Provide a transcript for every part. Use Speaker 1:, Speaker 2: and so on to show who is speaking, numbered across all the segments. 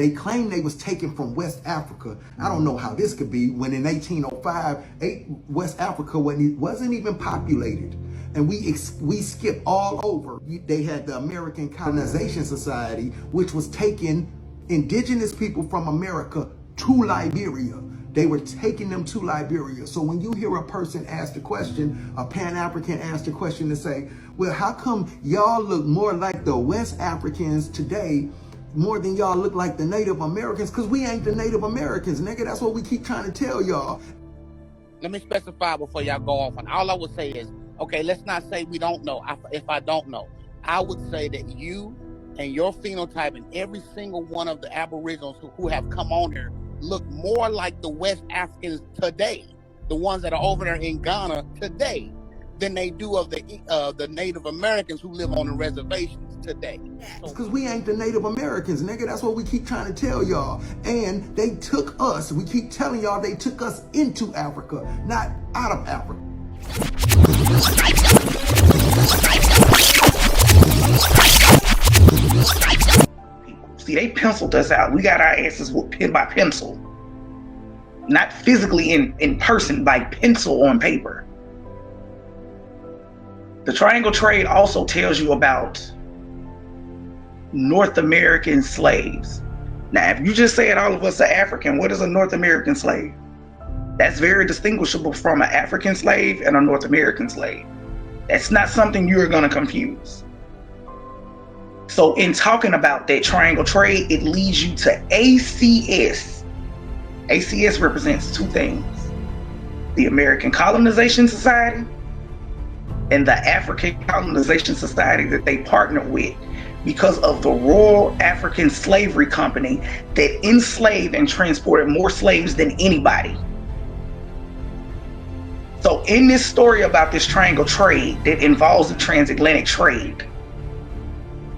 Speaker 1: They claim they was taken from West Africa. I don't know how this could be when in 1805, West Africa wasn't even populated. And we skip all over. They had the American Colonization Society, which was taking indigenous people from America to Liberia. They were taking them to Liberia. So when you hear a person ask the question, a Pan-African ask the question to say, well, how come y'all look more like the West Africans today more than y'all look like the Native Americans? Because we ain't the Native Americans, nigga. That's what we keep trying to tell y'all.
Speaker 2: Let me specify before y'all go off. And all I would say is, okay, let's not say we don't know. If I don't know, I would say that you and your phenotype and every single one of the Aboriginals who have come on here look more like the West Africans today, the ones that are over there in Ghana today, than they do of the Native Americans who live on the reservations today.
Speaker 1: Because we ain't the Native Americans, nigga. That's what we keep trying to tell y'all. And they took us, we keep telling y'all they took us into Africa, not out of Africa.
Speaker 3: See, they penciled us out. We got our asses pen by pencil. Not physically in person, by pencil on paper. The triangle trade also tells you about North American slaves. Now, if you just said all of us are African, what is a North American slave? That's very distinguishable from an African slave and a North American slave. That's not something you're going to confuse. So in talking about that triangle trade, it leads you to ACS. ACS represents two things: the American Colonization Society and the African Colonization Society that they partnered with because of the Royal African Slavery Company that enslaved and transported more slaves than anybody. So in this story about this triangle trade that involves the transatlantic trade,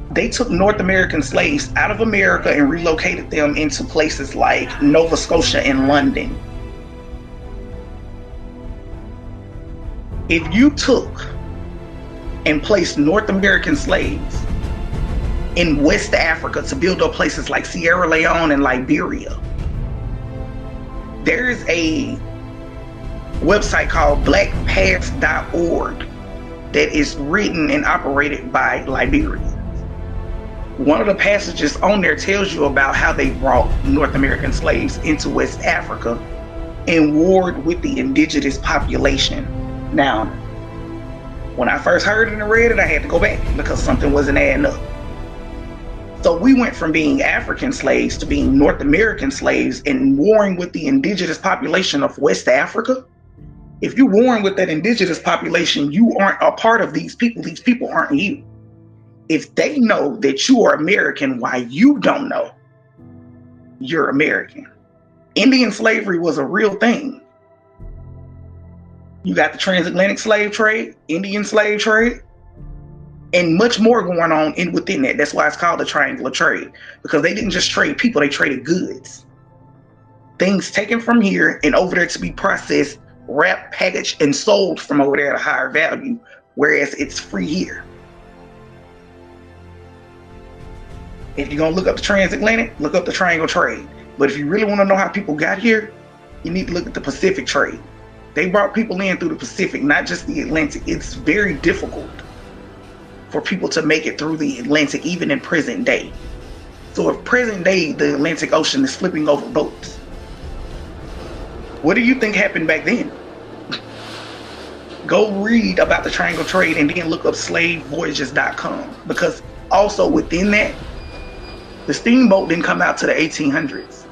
Speaker 3: they took North American slaves out of America and relocated them into places like Nova Scotia and London. If you took and placed North American slaves in West Africa to build up places like Sierra Leone and Liberia, there is a website called blackpast.org that is written and operated by Liberians. One of the passages on there tells you about how they brought North American slaves into West Africa and warred with the indigenous population. Now, when I first heard it and read it, I had to go back because something wasn't adding up. So we went from being African slaves to being North American slaves and warring with the indigenous population of West Africa. If you're warring with that indigenous population, you aren't a part of these people. These people aren't you. If they know that you are American, why you don't know you're American? Indian slavery was a real thing. You got the transatlantic slave trade, Indian slave trade, and much more going on within that. That's why it's called the triangular trade, because they didn't just trade people, they traded goods. Things taken from here and over there to be processed, wrapped, packaged, and sold from over there at a higher value, whereas it's free here. If you're gonna look up the transatlantic, look up the triangle trade. But if you really want to know how people got here, you need to look at the Pacific trade. They brought people in through the Pacific, not just the Atlantic. It's very difficult for people to make it through the Atlantic, even in present day. So if present day, the Atlantic Ocean is flipping over boats, what do you think happened back then? Go read about the triangle trade and then look up slavevoyages.com, because also within that, the steamboat didn't come out to the 1800s.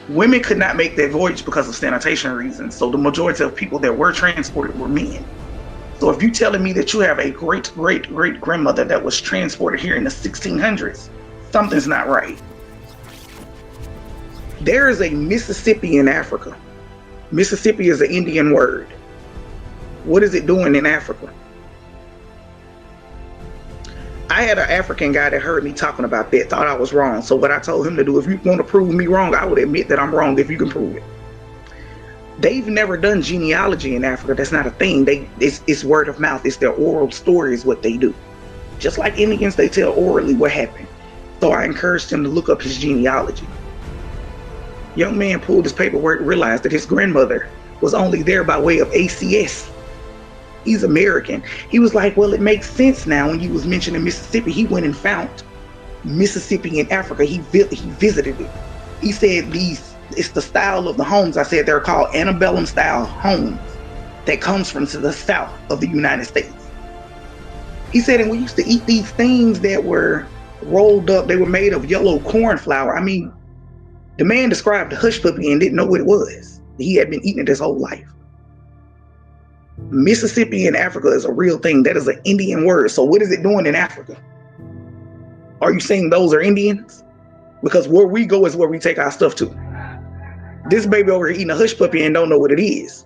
Speaker 3: Women could not make that voyage because of sanitation reasons. So the majority of people that were transported were men. So if you're telling me that you have a great, great, great grandmother that was transported here in the 1600s, something's not right. There is a Mississippi in Africa. Mississippi is an Indian word. What is it doing in Africa? I had an African guy that heard me talking about that, thought I was wrong. So what I told him to do, if you want to prove me wrong, I would admit that I'm wrong if you can prove it. They've never done genealogy in Africa. That's not a thing. It's word of mouth. It's their oral story is what they do. Just like Indians, they tell orally what happened. So I encouraged him to look up his genealogy. Young man pulled his paperwork, realized that his grandmother was only there by way of ACS. He's American. He was like, well, it makes sense now. When you was mentioning Mississippi, he went and found Mississippi in Africa. He visited it. He said it's the style of the homes. I said they're called antebellum style homes that comes from to the south of the United States. He said, and we used to eat these things that were rolled up. They were made of yellow corn flour. I mean, the man described the hush puppy and didn't know what it was. He had been eating it his whole life. Mississippi in Africa is a real thing. That is an Indian word. So what is it doing in Africa? Are you saying those are Indians? Because where we go is where we take our stuff to. This baby over here eating a hush puppy and don't know what it is.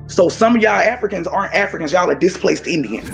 Speaker 3: So some of y'all Africans aren't Africans. Y'all are displaced Indians.